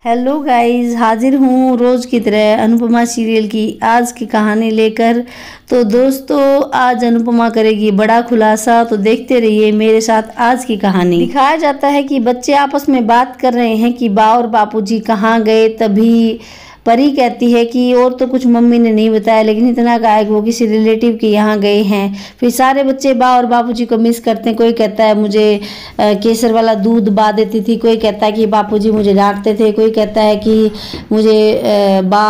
Hello guys, हाजिर हूँ रोज़ की तरह अनुपमा सीरियल की आज की कहानी लेकर। तो दोस्तों, आज अनुपमा करेगी बड़ा खुलासा, तो देखते रहिए मेरे साथ आज की कहानी। दिखाया जाता है कि बच्चे आपस में बात कर रहे हैं कि बा और बापूजी कहाँ गए। तभी परी कहती है कि और तो कुछ मम्मी ने नहीं बताया, लेकिन इतना कहा है कि वो किसी रिलेटिव के यहाँ गए हैं। फिर सारे बच्चे बा और बापूजी को मिस करते हैं। कोई कहता है मुझे केसर वाला दूध बा देती थी, कोई कहता है कि बापूजी मुझे डांटते थे, कोई कहता है कि मुझे बा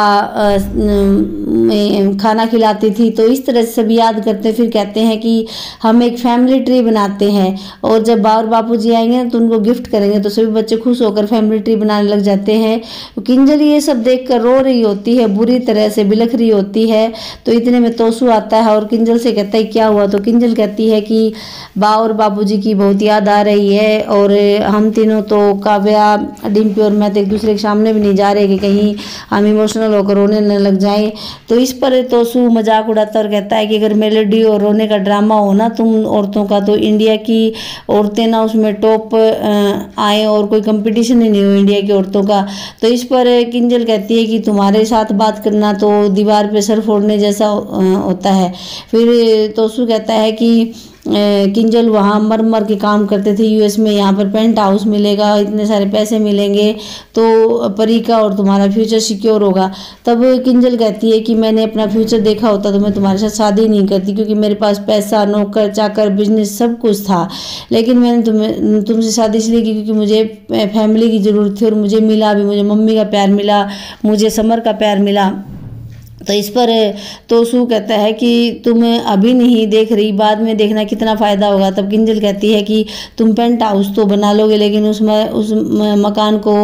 खाना खिलाती थी। तो इस तरह से सब याद करते हैं। फिर कहते हैं कि हम एक फैमिली ट्री बनाते हैं और जब बा और बापूजी आएंगे तो उनको गिफ्ट करेंगे। तो सभी बच्चे खुश होकर फैमिली ट्री बनाने लग जाते हैं। किंजल ये सब देखकर रो रही होती है, बुरी तरह से बिलख रही होती है। तो इतने में तोसू आता है और किंजल से कहता है क्या हुआ। तो किंजल कहती है कि बा और बापूजी की बहुत याद आ रही है और हम तीनों तो काव्या, डिम्पी और मैं तो एक दूसरे के सामने भी नहीं जा रहे कि कहीं हम इमोशनल होकर रोने न लग जाएं। तो इस पर तोसू मजाक उड़ाता और कहता है कि अगर मेलोडी और रोने का ड्रामा हो ना तुम औरतों का, तो इंडिया की औरतें ना उसमें टॉप आए और कोई कंपटीशन ही नहीं हो इंडिया की औरतों का। तो इस पर किंजल कहती है कि तुम्हारे साथ बात करना तो दीवार पे सर फोड़ने जैसा होता है। फिर तोसू कहता है कि किंजल वहाँ मर मर के काम करते थे यूएस में, यहाँ पर पेंट हाउस मिलेगा, इतने सारे पैसे मिलेंगे तो परी का और तुम्हारा फ्यूचर सिक्योर होगा। तब किंजल कहती है कि मैंने अपना फ्यूचर देखा होता तो मैं तुम्हारे साथ शादी नहीं करती, क्योंकि मेरे पास पैसा, नौकर चाकर, बिजनेस सब कुछ था। लेकिन मैंने तुमसे शादी इसलिए की क्योंकि मुझे फैमिली की ज़रूरत थी और मुझे मिला भी, मुझे मम्मी का प्यार मिला, मुझे समर का प्यार मिला। तो इस पर तोसू कहता है कि तुम अभी नहीं देख रही, बाद में देखना कितना फ़ायदा होगा। तब किंजल कहती है कि तुम पेंट हाउस तो बना लोगे, लेकिन उस मकान को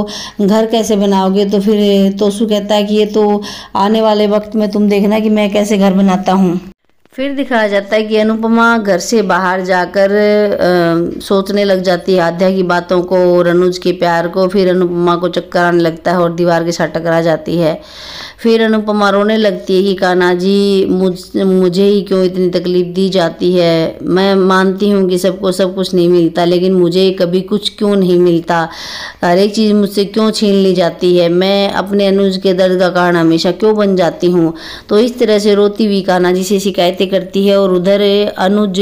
घर कैसे बनाओगे। तो फिर तोसू कहता है कि ये तो आने वाले वक्त में तुम देखना कि मैं कैसे घर बनाता हूँ। फिर दिखाया जाता है कि अनुपमा घर से बाहर जाकर सोचने लग जाती है आध्या की बातों को और अनुज के प्यार को। फिर अनुपमा को चक्कर आने लगता है और दीवार के साथ टकरा जाती है। फिर अनुपमा रोने लगती है कि कान्हा जी मुझे ही क्यों इतनी तकलीफ दी जाती है। मैं मानती हूँ कि सबको सब कुछ नहीं मिलता, लेकिन मुझे कभी कुछ क्यों नहीं मिलता, हर एक चीज़ मुझसे क्यों छीन ली जाती है। मैं अपने अनुज के दर्द का कारण हमेशा क्यों बन जाती हूँ। तो इस तरह से रोती हुई कान्हा जी से शिकायतें करती है और उधर अनुज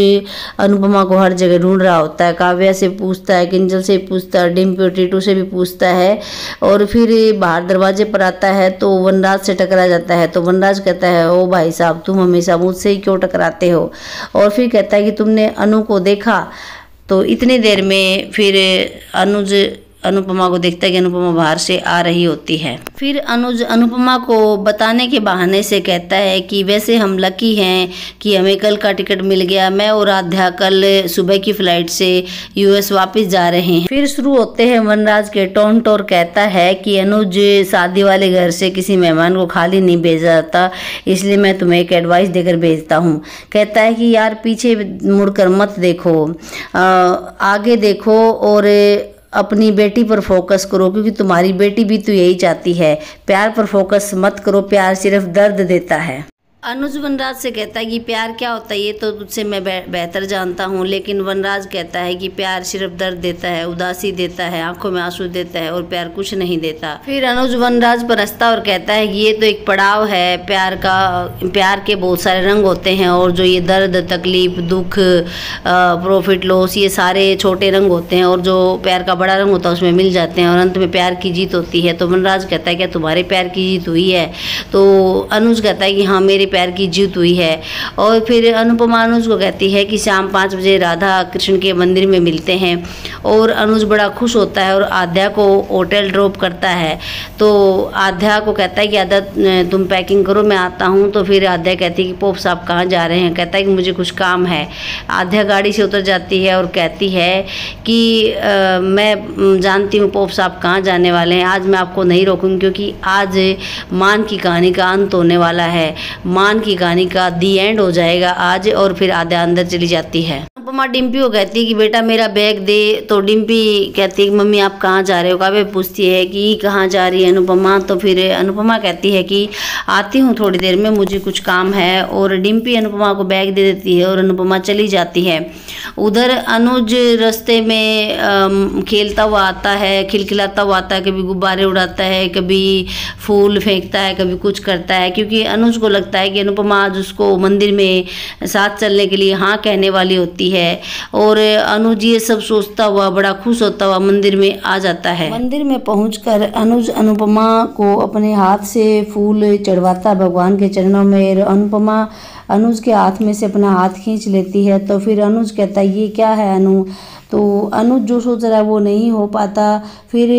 अनुपमा को हर जगह ढूंढ रहा होता है। काव्या से पूछता है, किंजल से पूछता है, डिम्पी और टीटू से भी पूछता है। और फिर बाहर दरवाजे पर आता है तो वनराज से टकरा जाता है। तो वनराज कहता है ओ भाई साहब, तुम हमेशा मुझसे ही क्यों टकराते हो। और फिर कहता है कि तुमने अनु को देखा। तो इतनी देर में फिर अनुज अनुपमा को देखता है कि अनुपमा बाहर से आ रही होती है। फिर अनुज अनुपमा को बताने के बहाने से कहता है कि वैसे हम लकी हैं कि हमें कल का टिकट मिल गया, मैं और आध्या कल सुबह की फ्लाइट से यूएस वापस जा रहे हैं। फिर शुरू होते हैं वनराज के टोंट और कहता है कि अनुज शादी वाले घर से किसी मेहमान को खाली नहीं भेजा जाता, इसलिए मैं तुम्हें एक एडवाइस देकर भेजता हूँ। कहता है कि यार पीछे मुड़कर मत देखो, आगे देखो और अपनी बेटी पर फोकस करो, क्योंकि तुम्हारी बेटी भी तो यही चाहती है। प्यार पर फोकस मत करो, प्यार सिर्फ दर्द देता है। अनुज वनराज से कहता है कि प्यार क्या होता है ये तो तुझसे मैं बेहतर जानता हूँ, लेकिन वनराज कहता है कि प्यार सिर्फ दर्द देता है, उदासी देता है, आंखों में आंसू देता है और प्यार कुछ नहीं देता। फिर अनुज वनराज पर हंसता और कहता है कि ये तो एक पड़ाव है प्यार का, प्यार के बहुत सारे रंग होते हैं और जो ये दर्द, तकलीफ, दुख, प्रॉफिट लॉस, ये सारे छोटे रंग होते हैं और जो प्यार का बड़ा रंग होता है उसमें मिल जाते हैं और अंत में प्यार की जीत होती है। तो वनराज कहता है क्या तुम्हारे प्यार की जीत हुई है। तो अनुज कहता है कि हाँ मेरे प्यार की जीत हुई है। और फिर अनुपमा अनुज को कहती है कि शाम 5 बजे राधा कृष्ण के मंदिर में मिलते हैं। और अनुज बड़ा खुश होता है और आध्या को होटल ड्रॉप करता है। तो आध्या को कहता है कि आध्या तुम पैकिंग करो, मैं आता हूँ। तो फिर आध्या कहती है कि पोप साहब कहाँ जा रहे हैं। कहता है कि मुझे कुछ काम है। आध्या गाड़ी से उतर जाती है और कहती है कि मैं जानती हूँ पोप साहब कहाँ जाने वाले हैं, आज मैं आपको नहीं रोकूंगी क्योंकि आज मान की कहानी का अंत होने वाला है, मान की कहानी का दी एंड हो जाएगा आज। और फिर आध्या अंदर चली जाती है। अनुपमा डिम्पी को कहती है कि बेटा मेरा बैग दे। तो डिम्पी कहती है कि मम्मी आप कहाँ जा रहे हो। काव्या पूछती है कि कहाँ जा रही है अनुपमा। तो फिर अनुपमा कहती है कि आती हूँ थोड़ी देर में, मुझे कुछ काम है। और डिम्पी अनुपमा को बैग दे देती है और अनुपमा चली जाती है। उधर अनुज रास्ते में खेलता हुआ आता है, खिलखिलाता हुआ आता है, कभी गुब्बारे उड़ाता है, कभी फूल फेंकता है, कभी कुछ करता है, क्योंकि अनुज को लगता है कि अनुपमा आज उसको मंदिर में साथ चलने के लिए हाँ कहने वाली होती है। और अनुज ये सब सोचता हुआ बड़ा खुश होता हुआ मंदिर में आ जाता है। मंदिर में पहुंचकर अनुज अनुपमा को अपने हाथ से फूल चढ़वाता भगवान के चरणों में। अनुपमा अनुज के हाथ में से अपना हाथ खींच लेती है। तो फिर अनुज कहता है ये क्या है अनु। तो अनुज जो सोच रहा है वो नहीं हो पाता। फिर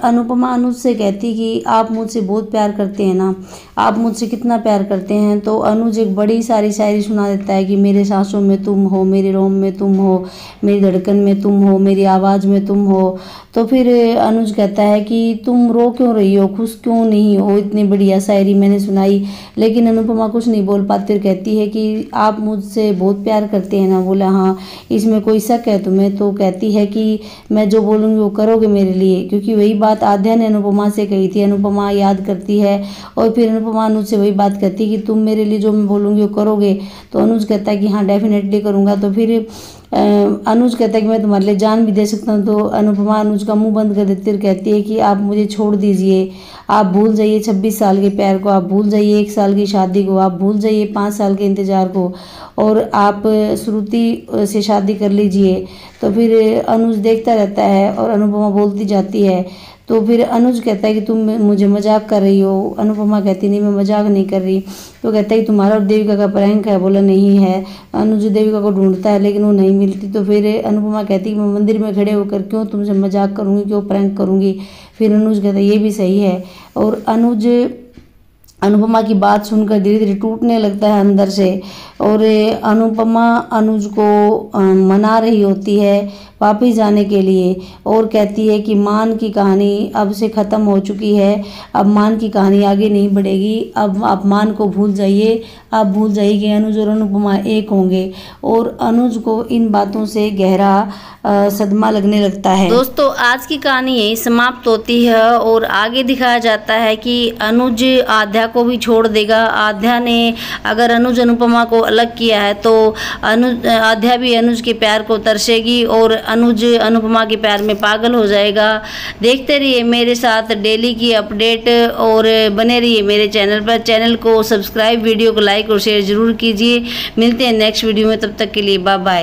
अनुपमा अनुज से कहती कि आप मुझसे बहुत प्यार करते हैं ना, आप मुझसे कितना प्यार करते हैं। तो अनुज एक बड़ी सारी शायरी सुना देता है कि मेरे सांसों में तुम हो, मेरे रोम में तुम हो, मेरी धड़कन में तुम हो, मेरी आवाज़ में तुम हो। तो फिर अनुज कहता है कि तुम रो क्यों रही हो, खुश क्यों नहीं हो, इतनी बढ़िया शायरी मैंने सुनाई। लेकिन अनुपमा कुछ नहीं बोल पाती और कहती है कि आप मुझसे बहुत प्यार करते हैं ना। बोला हाँ, इसमें कोई शक है तुम्हें। तो कहती है कि मैं जो बोलूँगी वो करोगे मेरे लिए, क्योंकि वही बात आद्या ने अनुपमा से कही थी। अनुपमा याद करती है और फिर अनुपमा अनुज से वही बात कहती है कि तुम मेरे लिए जो मैं बोलूँगी वो करोगे। तो अनुज कहता है कि हाँ डेफिनेटली करूँगा। तो फिर अनुज कहता है कि मैं तुम्हारे लिए जान भी दे सकता हूँ। तो अनुपमा अनुज का मुंह बंद कर देती है और कहती है कि आप मुझे छोड़ दीजिए, आप भूल जाइए 26 साल के प्यार को, आप भूल जाइए 1 साल की शादी को, आप भूल जाइए 5 साल के इंतज़ार को और आप श्रुति से शादी कर लीजिए। तो फिर अनुज देखता रहता है और अनुपमा बोलती जाती है। तो फिर अनुज कहता है कि तुम मुझे मजाक कर रही हो। अनुपमा कहती नहीं, मैं मजाक नहीं कर रही। तो कहता है कि तुम्हारा और देविका का प्रैंक है। बोला नहीं है। अनुज देविका को ढूंढता है लेकिन वो नहीं मिलती। तो फिर अनुपमा कहती है कि मैं मंदिर में खड़े होकर क्यों तुमसे मजाक करूँगी, क्यों प्रैंक करूँगी। फिर अनुज कहता है ये भी सही है। और अनुज अनुपमा की बात सुनकर धीरे धीरे टूटने लगता है अंदर से। और अनुपमा अनुज को मना रही होती है वापिस जाने के लिए और कहती है कि मान की कहानी अब से ख़त्म हो चुकी है, अब मान की कहानी आगे नहीं बढ़ेगी, अब आप मान को भूल जाइए, आप भूल जाइए कि अनुज और अनुपमा एक होंगे। और अनुज को इन बातों से गहरा सदमा लगने लगता है। दोस्तों आज की कहानी यही समाप्त होती है और आगे दिखाया जाता है कि अनुज आद्या को भी छोड़ देगा। आद्या ने अगर अनुज अनुपमा को अलग किया है तो आद्या भी अनुज के प्यार को तरसेगी और अनुज अनुपमा के प्यार में पागल हो जाएगा। देखते रहिए मेरे साथ डेली की अपडेट और बने रहिए मेरे चैनल पर। चैनल को सब्सक्राइब, वीडियो को लाइक और शेयर जरूर कीजिए। मिलते हैं नेक्स्ट वीडियो में, तब तक के लिए बाय बाय।